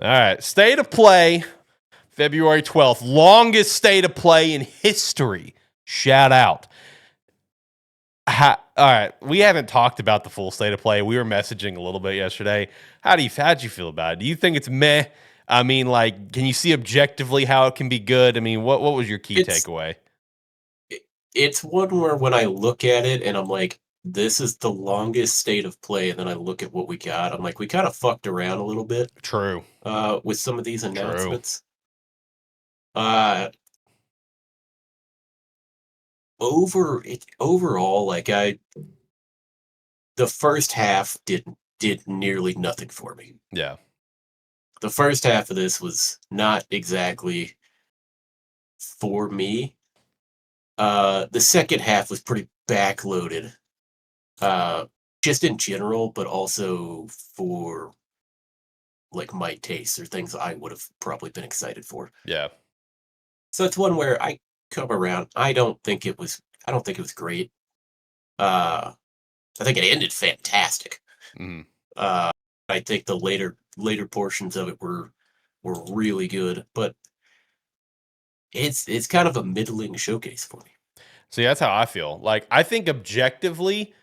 All right, state of play, February 12th, longest state of play in history. Shout out. All right, we haven't talked about the full state of play. We were messaging a little bit yesterday. How'd you feel about it? Do you think it's meh? I mean, like, can you see objectively how it can be good? I mean, what was your key takeaway? It's one where when I look at it and I'm like, this is the longest state of play, and then I look at what we got, I'm like, we kind of fucked around a little bit. True. With some of these True. announcements. Overall, like the first half did nearly nothing for me. Yeah. The first half of this was not exactly for me. The second half was pretty backloaded. Just in general, but also for like my tastes or things I would have probably been excited for. Yeah. So it's one where I come around. I don't think it was great. I think it ended fantastic. Mm-hmm. I think the later portions of it were really good, but it's kind of a middling showcase for me. See, that's how I feel. Like, I think objectively,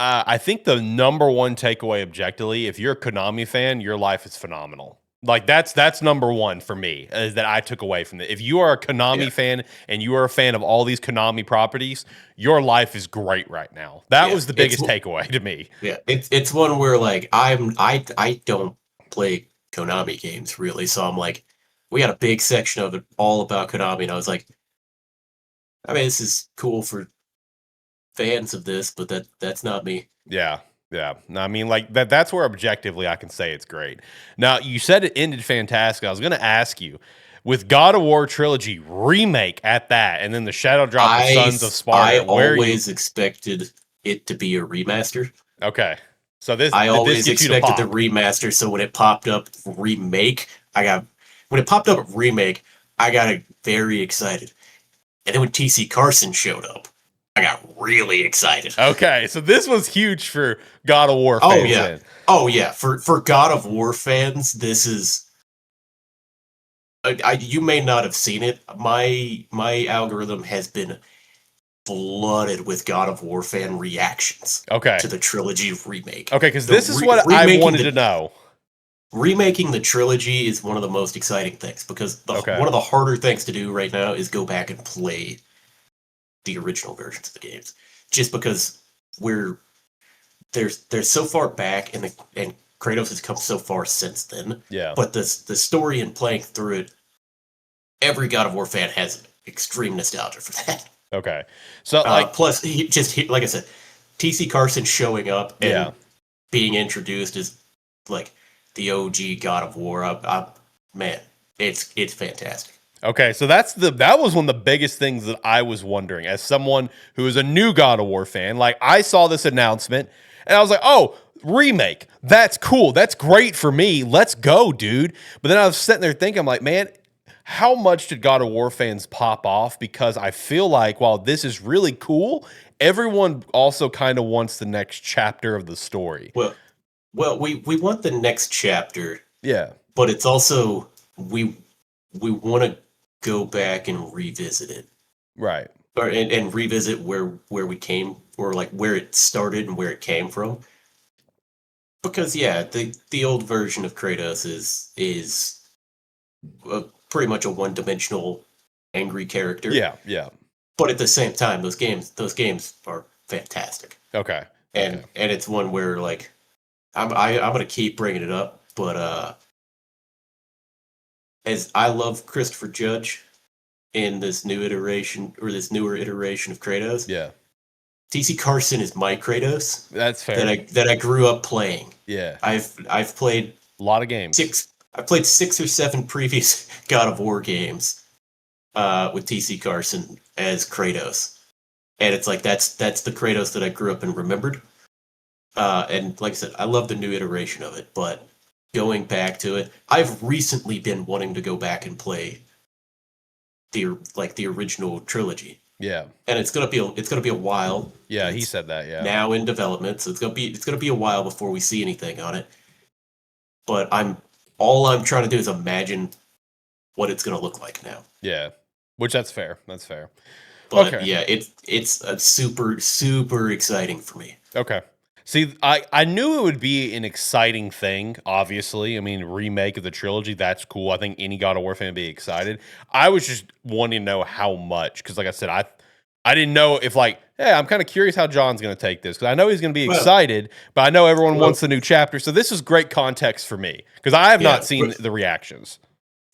I think the number one takeaway objectively, if you're a Konami fan, your life is phenomenal. Like, that's number one for me, is that I took away from it. If you are a Konami fan and you are a fan of all these Konami properties, your life is great right now. That was the biggest takeaway to me. Yeah, it's one where like I don't play Konami games really, so I'm like, we got a big section of it all about Konami, and I was like, I mean, this is cool for fans of this, but that's not me. Yeah. Yeah. I mean, like that's where objectively I can say it's great. Now, you said it ended fantastic. I was going to ask you, with God of War Trilogy Remake at that, and then the Shadow Drop of Sons of Sparta. I always expected it to be a remaster. Okay. So I always expected the remaster, so when it popped up Remake, I got very excited. And then when TC Carson showed up, I got really excited. Okay, so this was huge for God of War fans. Oh yeah. Then. Oh yeah, for God of War fans, this is you may not have seen it. My algorithm has been flooded with God of War fan reactions. To the trilogy remake. Okay, because this is what I wanted to know. Remaking the trilogy is one of the most exciting things because one of the harder things to do right now is go back and play the original versions of the games, just because they're so far back and Kratos has come so far since then. Yeah. But the story and playing through it, every God of War fan has extreme nostalgia for that. Okay. So plus like I said, TC Carson showing up and being introduced as like the OG God of War. Man, it's fantastic. Okay, so that was one of the biggest things that I was wondering as someone who is a new God of War fan. Like, I saw this announcement and I was like, "Oh, remake. That's cool. That's great for me. Let's go, dude." But then I was sitting there thinking, I'm like, "Man, how much did God of War fans pop off?" Because I feel like while this is really cool, everyone also kind of wants the next chapter of the story. Well, we want the next chapter. Yeah. But it's also we want to go back and revisit it. Right. And revisit where we came, or like where it started and where it came from. Because the old version of Kratos is pretty much a one-dimensional angry character. Yeah, yeah. But at the same time, those games are fantastic. Okay. And it's one where like I'm gonna keep bringing it up, but as I love Christopher Judge in this newer iteration of Kratos. Yeah. TC Carson is my Kratos. That's fair. That I grew up playing. Yeah. I've played a lot of games. I've played 6 or 7 previous God of War games with TC Carson as Kratos. And it's like that's the Kratos that I grew up and remembered. And like I said, I love the new iteration of it, but going back to it, I've recently been wanting to go back and play the original trilogy. Yeah. And it's gonna be a while. Yeah, he said that, yeah. Now in development, so it's gonna be a while before we see anything on it. But I'm all I'm trying to do is imagine what it's going to look like now. Yeah, which that's fair. That's fair. But Okay. yeah, it's a super exciting for me. Okay. See, I knew it would be an exciting thing, obviously. I mean, remake of the trilogy, that's cool. I think any God of War fan would be excited. I was just wanting to know how much, because like I said, I didn't know if like, hey, I'm kind of curious how John's going to take this, because I know he's going to be excited, but I know everyone wants the new chapter. So this is great context for me, because I have not seen the reactions.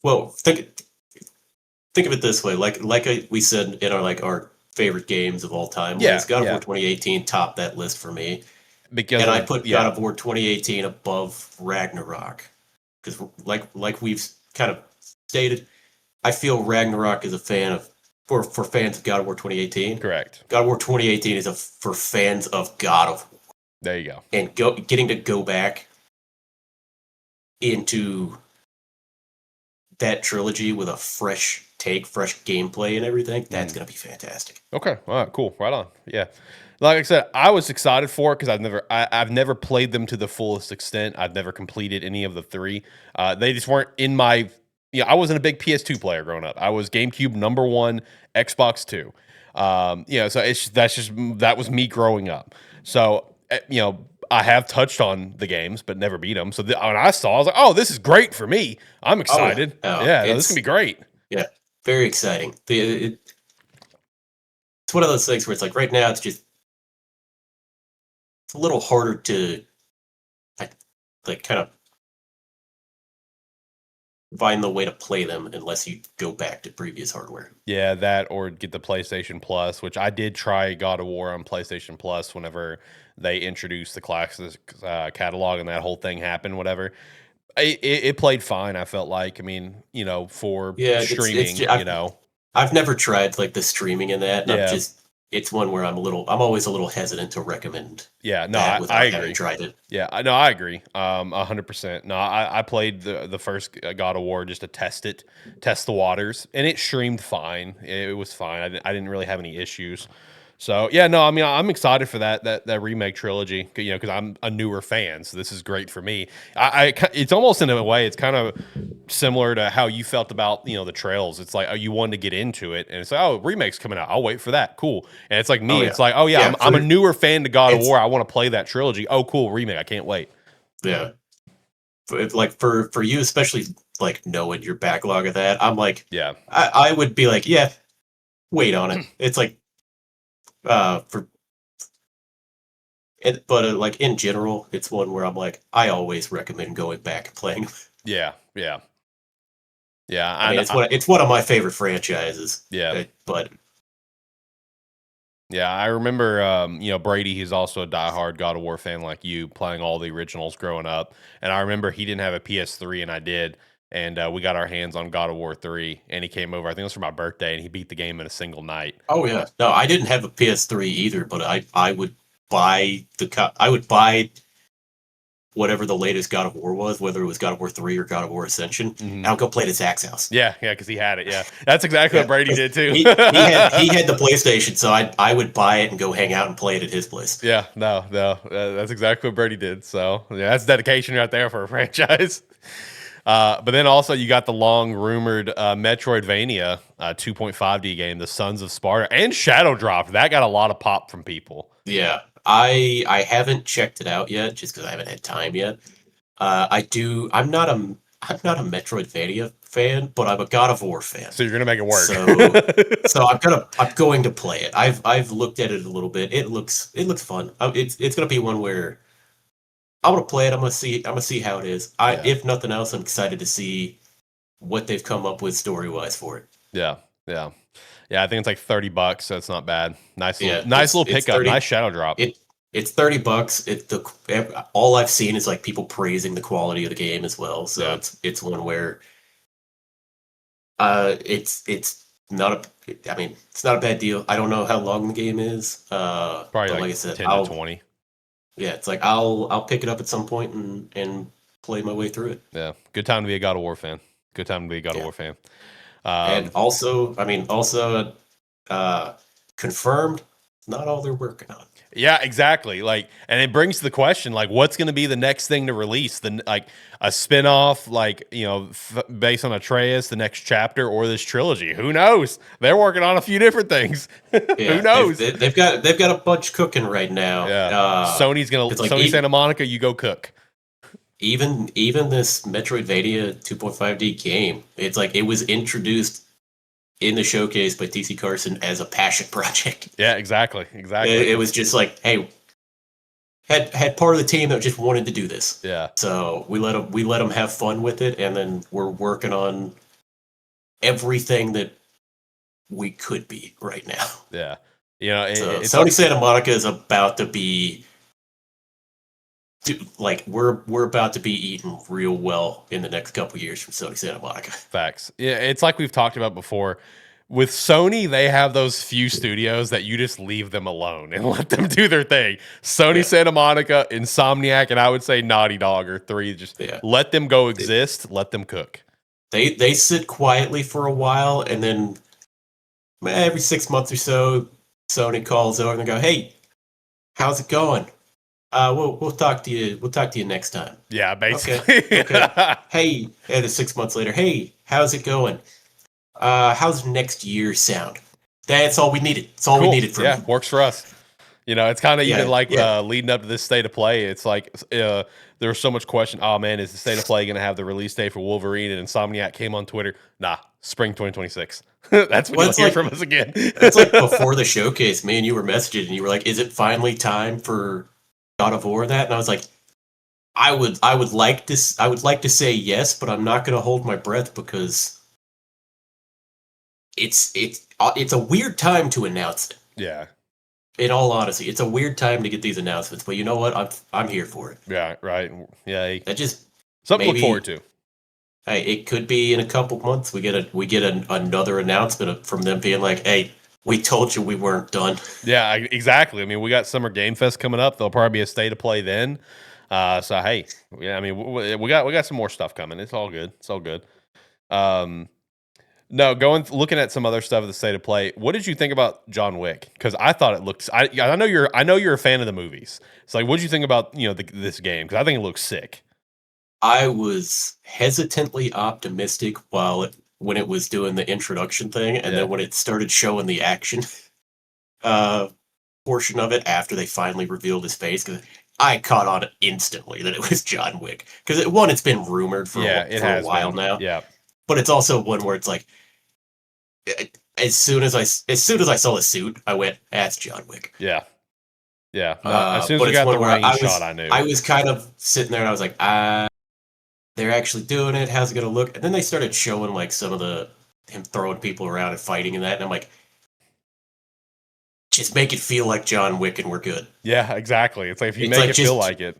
Well, think of it this way, like we said in our favorite games of all time. Yeah, God of War 2018 topped that list for me. Because I put God of War 2018 above Ragnarok. Because like we've kind of stated, I feel Ragnarok is a fan of for fans of God of War 2018. Correct. God of War 2018 is for fans of God of War. There you go. And getting to go back into that trilogy with a fresh take, fresh gameplay and everything, that's going to be fantastic. Okay. All right, cool. Right on. Yeah. Like I said, I was excited for it because I've never played them to the fullest extent. I've never completed any of the three. They just weren't in my. I wasn't a big PS2 player growing up. I was GameCube #1, Xbox 2. So that was me growing up. So I have touched on the games, but never beat them. So when I saw, I was like, "Oh, this is great for me. I'm excited. This can be great." Yeah, very exciting. It's one of those things where it's like right now it's a little harder to like kind of find the way to play them unless you go back to previous hardware. Yeah, that or get the PlayStation Plus, which I did try God of War on PlayStation Plus whenever they introduced the classics catalog and that whole thing happened, whatever. It played fine, I felt like. I mean, for streaming, I've never tried like the streaming in that. And it's one where I'm always a little hesitant to recommend. Yeah, no, I agree. Having tried it. Yeah, I agree. 100%. No, I played the first God of War just to test the waters, and it streamed fine. It was fine. I didn't really have any issues. So yeah, no, I mean, I'm excited for that remake trilogy, because I'm a newer fan, so this is great for me. It's almost in a way, it's kind of similar to how you felt about the Trails. It's like, you wanted to get into it, and it's like, oh, remake's coming out, I'll wait for that. Cool. And it's like me, it's like, oh yeah, I'm a newer fan to God of War. I want to play that trilogy. Oh, cool, remake. I can't wait. Yeah, like for you, especially like knowing your backlog of that, I'm like, yeah, I would be like, yeah, wait on it. It's like. But like in general, it's one where I'm like, I always recommend going back and playing. Yeah. I mean, it's one of my favorite franchises. Yeah, but yeah, I remember, Brady, he's also a diehard God of War fan like you, playing all the originals growing up. And I remember he didn't have a PS3 and I did. And we got our hands on God of War 3, and he came over. I think it was for my birthday, and he beat the game in a single night. Oh yeah, no, I didn't have a PS3 either, but I would buy whatever the latest God of War was, whether it was God of War 3 or God of War Ascension, and I'll go play it at Zach's house. Yeah, because he had it. Yeah, that's exactly what Brady did too. he had the PlayStation, so I would buy it and go hang out and play it at his place. Yeah, no, that's exactly what Brady did. So yeah, that's dedication right there for a franchise. But then also you got the long rumored Metroidvania 2.5D game, The Sons of Sparta, and Shadow Drop. That got a lot of pop from people. Yeah, I haven't checked it out yet, just because I haven't had time yet. I'm not a Metroidvania fan, but I'm a God of War fan. So you're gonna make it work. So I'm going to play it. I've looked at it a little bit. It looks fun. It's gonna be one where I want to play it. I'm gonna see how it is. If nothing else, I'm excited to see what they've come up with story wise for it. Yeah. I think it's like $30, so it's not bad. Nice little pickup. Nice Shadow Drop. It's $30. All I've seen is like people praising the quality of the game as well. So it's one where it's not a bad deal. I don't know how long the game is. Probably like I said, 10 to 20. Yeah, it's like I'll pick it up at some point and play my way through it. Yeah, good time to be a God of War fan. And also confirmed not all they're working on. Yeah, exactly. Like, and it brings the question, like, what's going to be the next thing to release? Like a spinoff, like, based on Atreus, the next chapter, or this trilogy. Who knows? They're working on a few different things. Who Yeah, knows? they've got a bunch cooking right now. Yeah, Sony Santa Monica. You go cook. Even this Metroidvania 2.5D game, it's like it was introduced in the showcase by TC Carson as a passion project. Yeah, exactly. It was just like, hey, had part of the team that just wanted to do this. Yeah. So we let them have fun with it, and then we're working on everything that we could be right now. Yeah. It's Sony Santa Monica is about to be we're about to be eaten real well in the next couple years from Sony Santa Monica. Facts. Yeah, it's like we've talked about before. With Sony, they have those few studios that you just leave them alone and let them do their thing. Sony Santa Monica, Insomniac, and I would say Naughty Dog are three. Just let them go exist. Let them cook. They sit quietly for a while, and then every 6 months or so, Sony calls over and they go, "Hey, how's it going? We'll talk to you. We'll talk to you next time." Yeah, basically. Okay. Hey, and 6 months later, "Hey, how's it going? How's next year sound?" That's all we needed. It's all we needed from you. Works for us. It's kind of even like leading up to this state of play. It's like there was so much question. Oh man, is the state of play going to have the release date for Wolverine? And Insomniac came on Twitter. Nah, spring 2026. That's what you'll hear from us again. It's like before the showcase, me and you were messaging, and you were like, "Is it finally time for God of War?" That, and I was like, I would like to say yes, but I'm not going to hold my breath because it's a weird time to announce it. Yeah. In all honesty, it's a weird time to get these announcements, but you know what? I'm here for it. Yeah, right. Yeah. That just something to look forward to. Hey, it could be in a couple months we get another announcement from them being like, "Hey, we told you we weren't done." Yeah, exactly. I mean, we got Summer Game Fest coming up. There'll probably be a state of play then. So hey, yeah, I mean, we got some more stuff coming. It's all good. It's all good. No, looking at some other stuff at the state of play. What did you think about John Wick? Because I thought it looked. I know you're a fan of the movies. It's like, what did you think about this game? Because I think it looks sick. I was hesitantly optimistic when it was doing the introduction thing, and then when it started showing the action portion of it after they finally revealed his face, because I caught on instantly that it was John Wick. Because it's been rumored for a while now. Yeah, but it's also one where it's like, as soon as I saw the suit, I went, "That's John Wick." Yeah. No, as soon as we got the range shot, I knew. I was kind of sitting there and I was like, they're actually doing it. How's it going to look? And then they started showing like some of him throwing people around and fighting and that. And I'm like, just make it feel like John Wick and we're good. Yeah, exactly. It's like if you make it feel like it.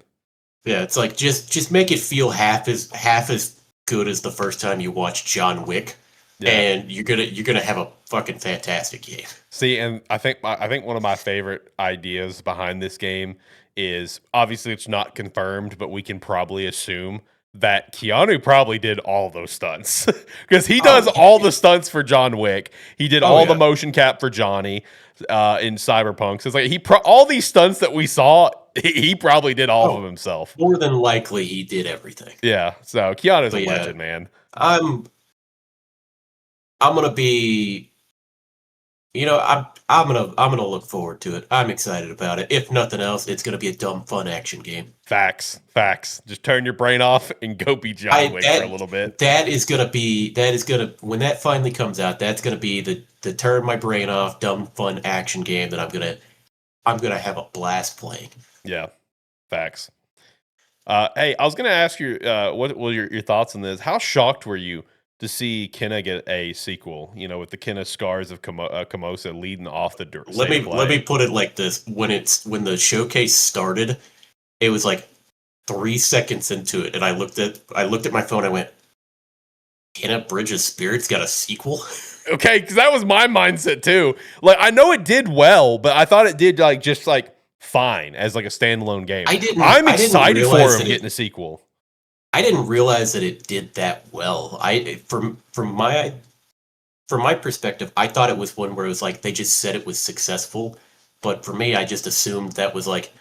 Yeah, it's like just make it feel half as good as the first time you watched John Wick. Yeah. And you're gonna have a fucking fantastic game. See, and I think one of my favorite ideas behind this game is, obviously it's not confirmed, but we can probably assume that Keanu probably did all those stunts because he does all the stunts for John Wick. He did all the motion cap for Johnny in Cyberpunk. So it's like all these stunts that we saw, he probably did all of them himself. More than likely, he did everything. Yeah. So Keanu's a legend, man. I'm gonna be, I'm gonna look forward to it. I'm excited about it. If nothing else, it's gonna be a dumb, fun action game. Facts. Just turn your brain off and go be John Wick for a little bit. That is gonna when that finally comes out, that's gonna be the turn my brain off, dumb, fun action game that I'm gonna have a blast playing. Yeah, facts. Hey, I was gonna ask you, what were your thoughts on this? How shocked were you to see Kenna get a sequel, with the Kenna Scars of Komosa leading off the dirt? Let me put it like this: when the showcase started, it was like 3 seconds into it, and I looked at my phone. I went, "Kenna Bridge of Spirits got a sequel?" Okay, because that was my mindset too. Like, I know it did well, but I thought it did just fine as like a standalone game. I'm excited for him getting a sequel. I didn't realize that it did that well. From my perspective, I thought it was one where it was like they just said it was successful, But for me, I just assumed that was like,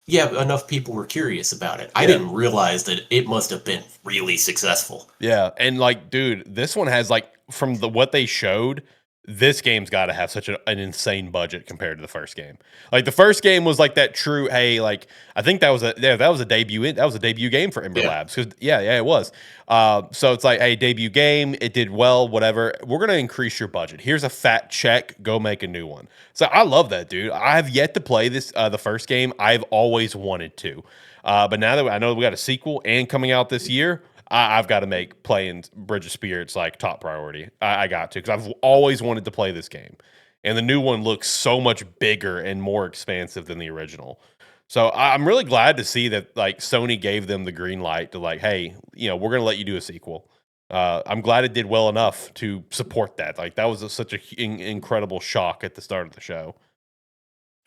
yeah, enough people were curious about it. I Yeah. didn't realize that it must have been really successful. Yeah, and like, dude, this one has like from what they showed, this game's got to have such an insane budget compared to the first game. Like the first game was like that true, hey, like I think that was a debut game for Ember Yeah. Labs because yeah, it was. So it's like, hey, debut game, it did well, whatever. We're gonna increase your budget. Here's a fat check. Go make a new one. So I love that, dude. I have yet to play this the first game. I've always wanted to, but now that I know we got a sequel and coming out this year. I've got to make playing Bridge of Spirits like top priority. I got to because I've always wanted to play this game, and the new one looks so much bigger and more expansive than the original. So I'm really glad to see that like Sony gave them the green light to like, hey, we're gonna let you do a sequel. I'm glad it did well enough to support that. Like that was such an incredible shock at the start of the show.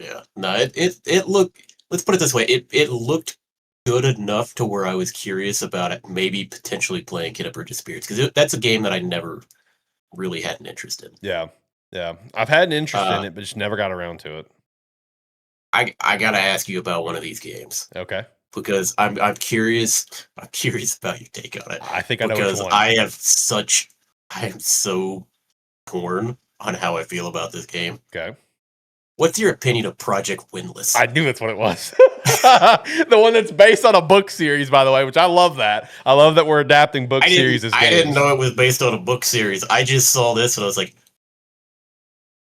Yeah, no, it looked. Let's put it this way: it looked good enough to where I was curious about it, maybe potentially playing Kid Bridge of Spirits because that's a game that I never really had an interest in. Yeah, I've had an interest in it, but just never got around to it. I gotta ask you about one of these games. Okay. Because I'm curious. I'm curious about your take on it. I think I know which because one. I am so torn on how I feel about this game. Okay. What's your opinion of Project Windless? I knew that's what it was. The one that's based on a book series, by the way, which I love that. I love that we're adapting book series as games. I didn't know it was based on a book series. I just saw this and I was like,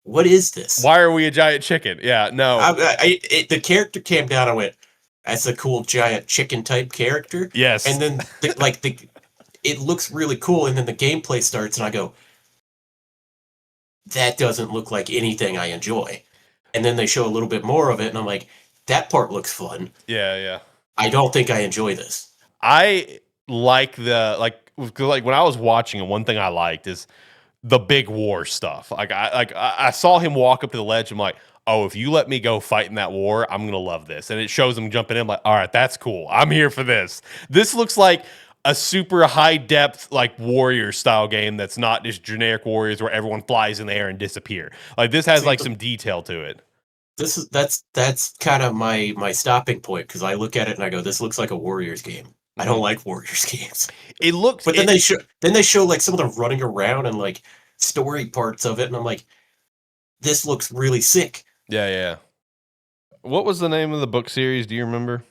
what is this? Why are we a giant chicken? Yeah, no. The character came down and went, that's a cool giant chicken type character. Yes. And then it looks really cool. And then the gameplay starts and I go, that doesn't look like anything I enjoy. And then they show a little bit more of it, and I'm like, that part looks fun. Yeah. I don't think I enjoy this. I like when I was watching it, one thing I liked is the big war stuff. I saw him walk up to the ledge. I'm like, oh, if you let me go fight in that war, I'm gonna love this. And it shows him jumping in. I'm like, all right, that's cool. I'm here for this. This looks like a super high depth like warrior style game that's not just generic warriors where everyone flies in the air and disappear. Like this has like some detail to it. That's kind of my stopping point because I look at it and I go, this looks like a Warriors game. I don't like Warriors games. It looks, but then they show like some of the running around and like story parts of it, and I'm like, this looks really sick. Yeah. What was the name of the book series? Do you remember?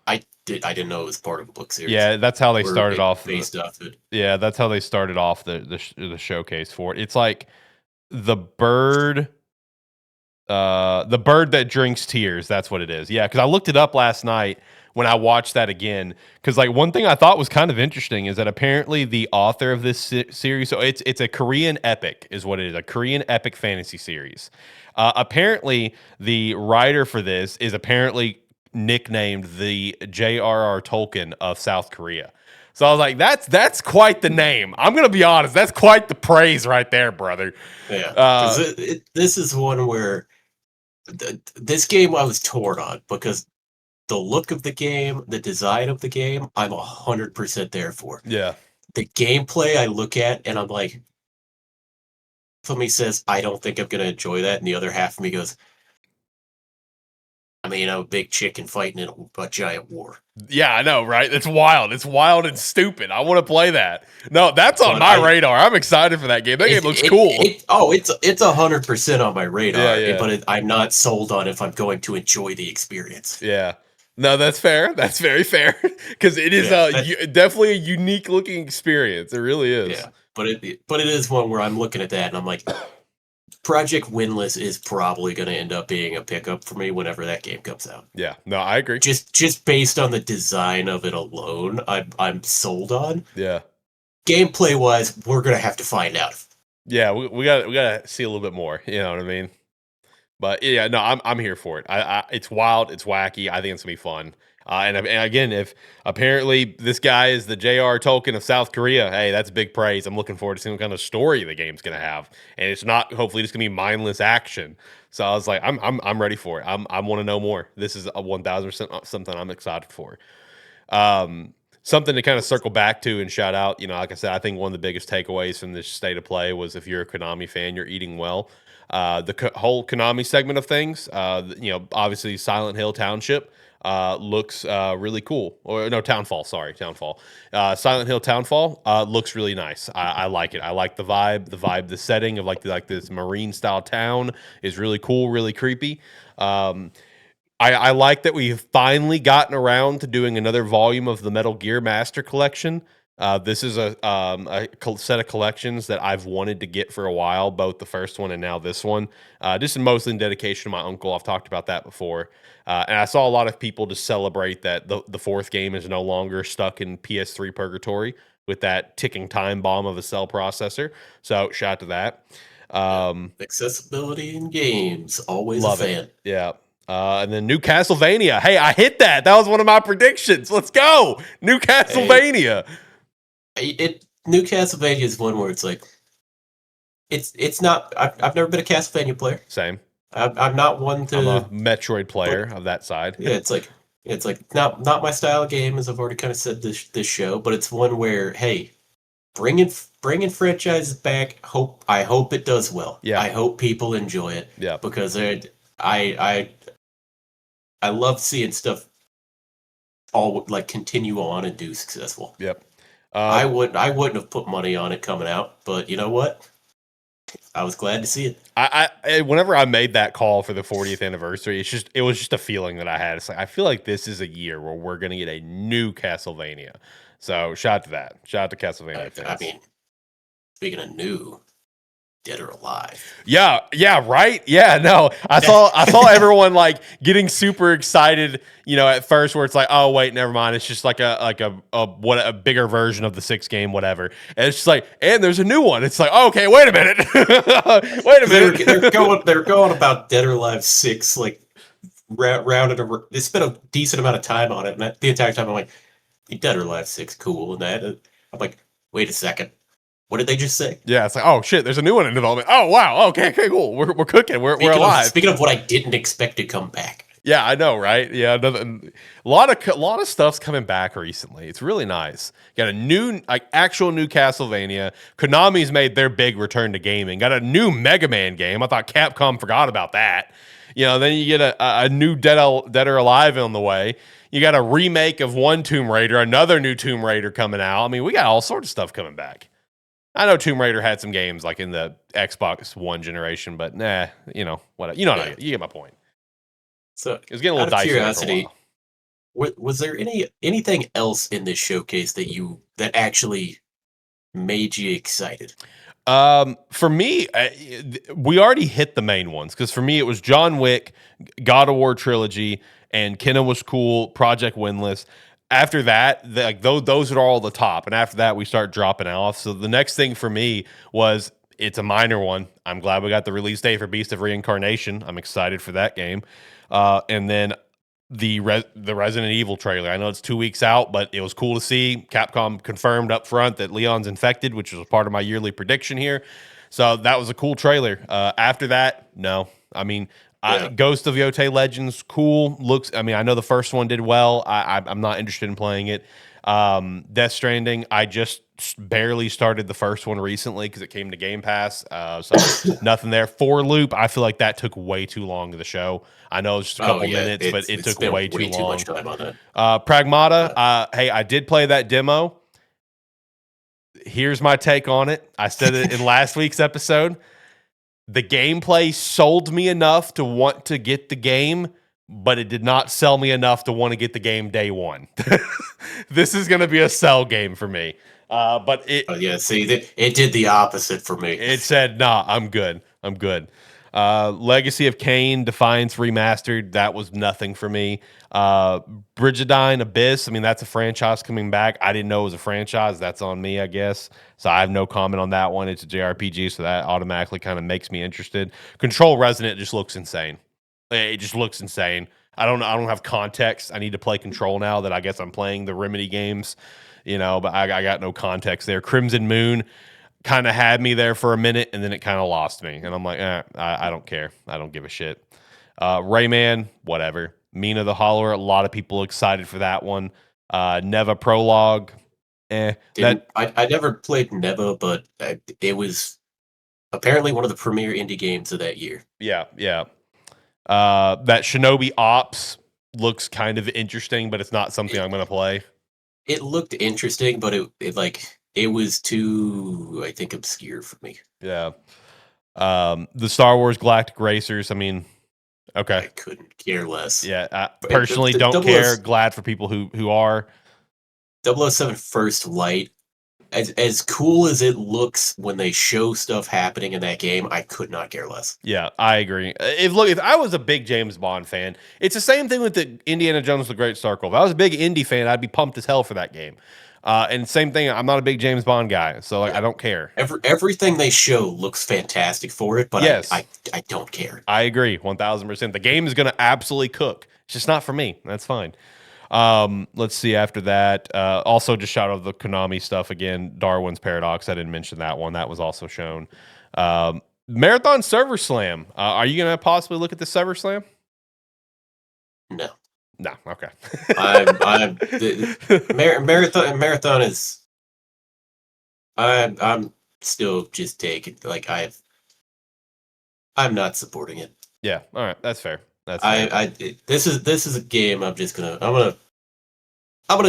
I didn't know it was part of a book series. Yeah, that's how they started off. Based off it. Yeah, that's how they started off the showcase for it. It's like the bird that drinks tears. That's what it is. Yeah, because I looked it up last night when I watched that again. Because like one thing I thought was kind of interesting is that apparently the author of this series, so it's a Korean epic, is what it is, a Korean epic fantasy series. Apparently, the writer for this is apparently nicknamed the J.R.R. Tolkien of South Korea. So I was like, that's quite the name. I'm gonna be honest, that's quite the praise right there, brother. Yeah, this is one where this game I was torn on because the look of the game, the design of the game, I'm 100% there for. Yeah. The gameplay I look at and I'm like, some of me says I don't think I'm gonna enjoy that, and the other half of me goes, I mean, I'm a big chicken fighting in a giant war. Yeah, I know, right? It's wild. It's wild and stupid. I want to play that. No, that's on my radar. I'm excited for that game. That game looks cool. It's 100% on my radar. Yeah. But I'm not sold on if I'm going to enjoy the experience. Yeah. No, that's fair. That's very fair because it is definitely a unique looking experience. It really is. Yeah, but it is one where I'm looking at that and I'm like, Project Windless is probably going to end up being a pickup for me whenever that game comes out. Yeah, no, I agree. Just based on the design of it alone, I'm sold on. Yeah. Gameplay wise, we're going to have to find out. Yeah, we got to see a little bit more. You know what I mean? But yeah, no, I'm here for it. It's wild, it's wacky. I think it's gonna be fun. And again, if apparently this guy is the J.R. Tolkien of South Korea, hey, that's big praise. I'm looking forward to seeing what kind of story the game's gonna have, and it's not hopefully just gonna be mindless action. So I was like, I'm ready for it. I want to know more. This is a 1000% something I'm excited for. something to kind of circle back to and shout out. Like I said, I think one of the biggest takeaways from this state of play was if you're a Konami fan, you're eating well. The whole Konami segment of things, obviously Silent Hill Township looks really cool. Or no, Townfall. Sorry, Townfall. Silent Hill Townfall looks really nice. I like it. I like the vibe, the setting of like this marine style town is really cool, really creepy. I like that we've finally gotten around to doing another volume of the Metal Gear Master Collection. This is a set of collections that I've wanted to get for a while, both the first one and now this one. Just mostly in dedication to my uncle. I've talked about that before. And I saw a lot of people just celebrate that the fourth game is no longer stuck in PS3 purgatory with that ticking time bomb of a cell processor. So shout out to that. Accessibility in games, always Love a fan. it. Yeah. And then New Castlevania. Hey, I hit that. That was one of my predictions. Let's go. New Castlevania. New Castlevania is one where it's like, it's not. I've never been a Castlevania player. Same. I'm not one to. I'm a Metroid player of that side. Yeah, it's like not my style of game, as I've already kind of said this show. But it's one where, hey, bringing franchises back. I hope it does well. Yeah. I hope people enjoy it. Yeah. Because I love seeing stuff all like continue on and do successful. Yep. I wouldn't have put money on it coming out, but you know what? I was glad to see it. I whenever I made that call for the 40th anniversary, it was just a feeling that I had. It's like I feel like this is a year where we're gonna get a new Castlevania. So shout out to that. Shout out to Castlevania fans. I mean, speaking of new, Dead or Alive. Yeah, right. Yeah, no. I saw everyone like getting super excited, at first where it's like, oh wait, never mind. It's just like a bigger version of the 6 game, whatever. And it's just like, and there's a new one. It's like, oh, okay, wait a minute. Wait a minute. They're going about Dead or Alive 6 like rounded over. They spent a decent amount of time on it, and the entire time I'm like, Dead or Alive 6, cool, and that. I'm like, wait a second. What did they just say? Yeah, it's like, oh shit, there's a new one in development. Oh wow, okay, cool. We're cooking. We're alive. Speaking of what I didn't expect to come back. Yeah, I know, right? Yeah, a lot of stuff's coming back recently. It's really nice. Got a new, actual new Castlevania. Konami's made their big return to gaming. Got a new Mega Man game. I thought Capcom forgot about that. Then you get a new Dead or Alive on the way. You got a remake of one Tomb Raider, another new Tomb Raider coming out. I mean, we got all sorts of stuff coming back. I know Tomb Raider had some games like in the Xbox One generation, but whatever. You get my point. So it was getting a little dicey. Curiosity, was there anything else in this showcase that actually made you excited? For me, we already hit the main ones because for me it was John Wick, God of War Trilogy, and Kenna was cool. Project Windless. After that, those are all the top, and after that we start dropping off. So the next thing for me was it's a minor one. I'm glad we got the release date for Beast of Reincarnation. I'm excited for that game, and then the Resident Evil trailer. I know it's 2 weeks out, but it was cool to see. Capcom confirmed up front that Leon's infected, which was part of my yearly prediction here. So that was a cool trailer. After that, no. I mean. Ghost of Yotei Legends, cool. I know the first one did well. I'm not interested in playing it. Death Stranding, I just barely started the first one recently because it came to Game Pass. So nothing there. For Loop, I feel like that took way too long of the show. I know it's just a couple minutes, but it took way too long. Much time on that. Pragmata, hey, I did play that demo. Here's my take on it. I said it in last week's episode. The gameplay sold me enough to want to get the game, but it did not sell me enough to want to get the game day one. This is going to be a sell game for me. But it did the opposite for me. It said, nah, I'm good. Legacy of Kain, Defiance Remastered, that was nothing for me. Brigidine Abyss, that's a franchise coming back. I didn't know it was a franchise. That's on me, I guess. So I have no comment on that one. It's a JRPG, so that automatically kind of makes me interested. Control Resonant just looks insane. It just looks insane. I don't have context. I need to play Control now that I guess I'm playing the Remedy games, but I got no context there. Crimson Moon kind of had me there for a minute, and then it kind of lost me. And I'm like, I don't care. I don't give a shit. Rayman, whatever. Mina the Hollower, a lot of people excited for that one. Neva Prologue. I never played Neva, but it was apparently one of the premier indie games of that year. Yeah. That Shinobi Ops looks kind of interesting, but it's not something I'm going to play. It looked interesting, but it was too, I think, obscure for me. Yeah. The Star Wars Galactic Racers. I mean, okay. I couldn't care less. Yeah. I personally don't care. Glad for people who are. 007 First Light, as cool as it looks when they show stuff happening in that game, I could not care less. Yeah, I agree. If I was a big James Bond fan, it's the same thing with the Indiana Jones: The Great Circle. If I was a big indie fan, I'd be pumped as hell for that game. And same thing, I'm not a big James Bond guy, so I don't care. Everything they show looks fantastic for it, but yes. I don't care. I agree, 1000%. The game is going to absolutely cook. It's just not for me. That's fine. Let's see after that. Also just shout out the Konami stuff again. Darwin's Paradox. I didn't mention that one. That was also shown. Marathon Server Slam. Are you going to possibly look at the Server Slam? No. Okay. Marathon is. I'm still just taking I'm not supporting it. Yeah. All right. That's fair. This is a game I'm gonna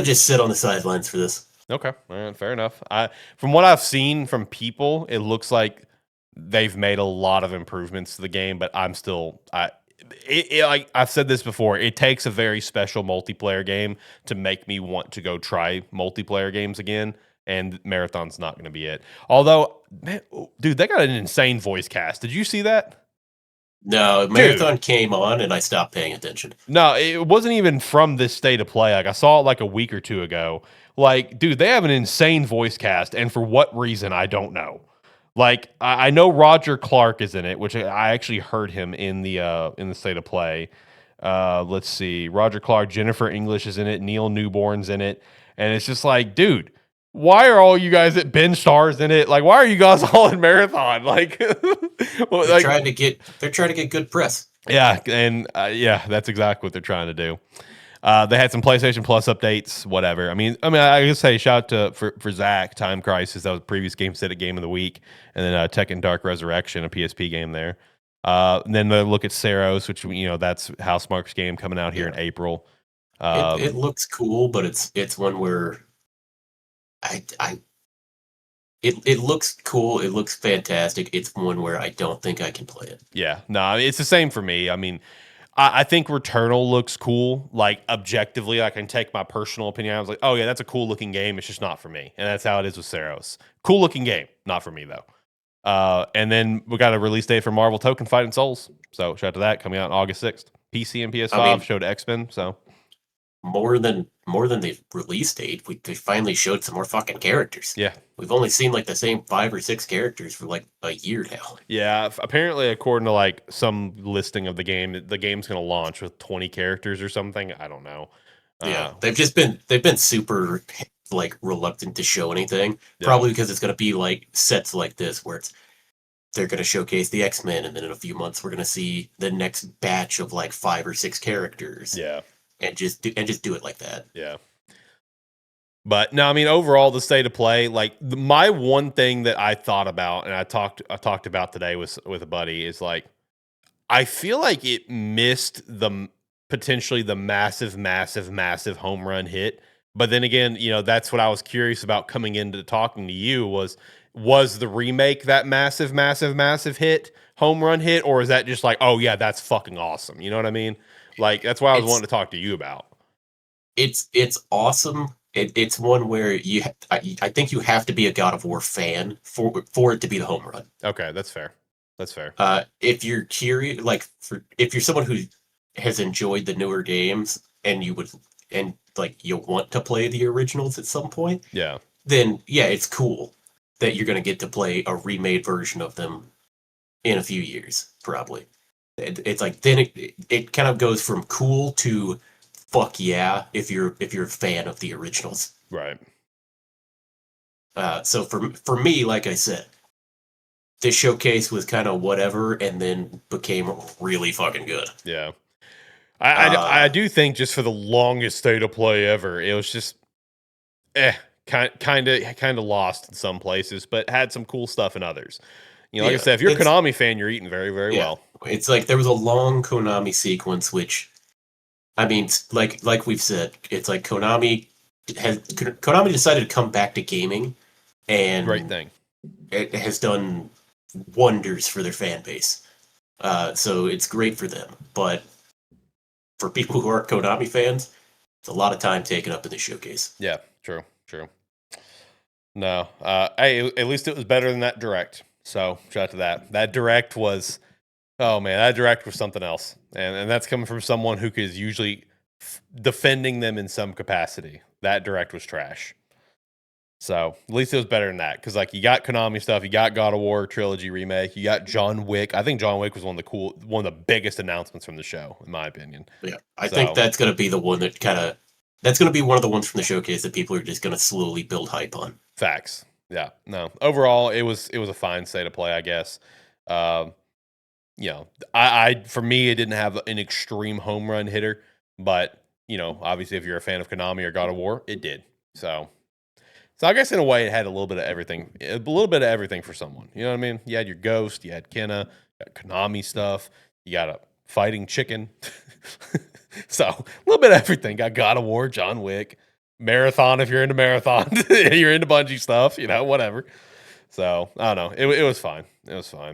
just sit on the sidelines for this. Okay. All right, fair enough. From what I've seen from people, it looks like they've made a lot of improvements to the game, but I'm still like I've said this before, it takes a very special multiplayer game to make me want to go try multiplayer games again, and Marathon's not going to be it. Although, man, dude, they got an insane voice cast. Did you see that? No, Marathon came on and I stopped paying attention. No, it wasn't even from this state of play. Like I saw it like a week or two ago. Like, dude, they have an insane voice cast, and for what reason, I don't know. Like, I know Roger Clark is in it, which I actually heard him in the state of play. Let's see, Roger Clark, Jennifer English is in it, Neil Newborn's in it, and it's just like, dude, why are all you guys at Ben Stars in it? Like, why are you guys all in Marathon? Like, they're trying to get good press. Yeah, and that's exactly what they're trying to do. They had some PlayStation Plus updates, whatever. I mean, I guess say shout out for Zach, Time Crisis. That was the previous Gamestead Game of the Week, and then Tekken Dark Resurrection, a PSP game there. And then they look at Saros, which that's Housemarque's game coming out here in April. It looks cool, but it's one where it looks cool. It looks fantastic. It's one where I don't think I can play it. Yeah, no, it's the same for me. I mean, I think Returnal looks cool. Like, objectively, I can take my personal opinion. I was like, oh, yeah, that's a cool looking game. It's just not for me. And that's how it is with Saros. Cool looking game. Not for me, though. And then we got a release date for Marvel Token Fighting Souls. So, shout out to that. Coming out on August 6th. PC and PS5 showed X-Men. So, more than the release date, they finally showed some more fucking characters. Yeah. We've only seen like the same 5 or 6 characters for like a year now. Yeah, apparently according to like some listing of the game's going to launch with 20 characters or something. I don't know. Yeah, they've been super like reluctant to show anything. Yeah. Probably because it's going to be like sets like this where they're going to showcase the X-Men, and then in a few months we're going to see the next batch of like 5 or 6 characters. Yeah. And just do it like that. Yeah. But no, I mean, overall, the state of play, like my one thing that I thought about, and I talked about today with a buddy, is like, I feel like it missed potentially the massive home run hit. But then again, that's what I was curious about coming into talking to you was the remake that massive hit, home run hit, or is that just like, oh yeah, that's fucking awesome? You know what I mean? Like, that's why I was wanting to talk to you about. It's awesome. It's one where I think you have to be a God of War fan for it to be the home run. Okay, that's fair. If you're curious, if you're someone who has enjoyed the newer games and you want to play the originals at some point, then yeah, it's cool that you're going to get to play a remade version of them in a few years, probably. It's like then it kind of goes from cool to fuck yeah if you're a fan of the originals, right? So for me, like I said, this showcase was kind of whatever, and then became really fucking good. Yeah. I do think just for the longest state of play ever, it was just kind of lost in some places, but had some cool stuff in others. Like I said, if you're a Konami fan, you're eating very, very well. It's like there was a long Konami sequence, which, I mean, like we've said, it's like Konami decided to come back to gaming, and Great thing. It has done wonders for their fan base. So it's great for them, but for people who aren't Konami fans, it's a lot of time taken up in the showcase. Yeah, true. No, hey, at least it was better than that direct. So shout out to that. That direct was, oh man, that direct was something else, and that's coming from someone who is usually defending them in some capacity. That direct was trash. So at least it was better than that, because like you got Konami stuff, you got God of War Trilogy Remake, you got John Wick. I think John Wick was one of the biggest announcements from the show, in my opinion. Yeah, I think that's going to be the one that that's going to be one of the ones from the showcase that people are just going to slowly build hype on. Facts. Yeah. No. Overall, it was a fine state of play, I guess. I for me, it didn't have an extreme home run hitter, but obviously, if you're a fan of Konami or God of War, it did. So I guess in a way, it had a little bit of everything for someone. You know what I mean? You had your Ghost, you had Kenna, you got Konami stuff, you got a fighting chicken. So a little bit of everything. Got God of War, John Wick, Marathon if you're into Marathon, you're into Bungie stuff, whatever. So I don't know. It was fine. It was fine.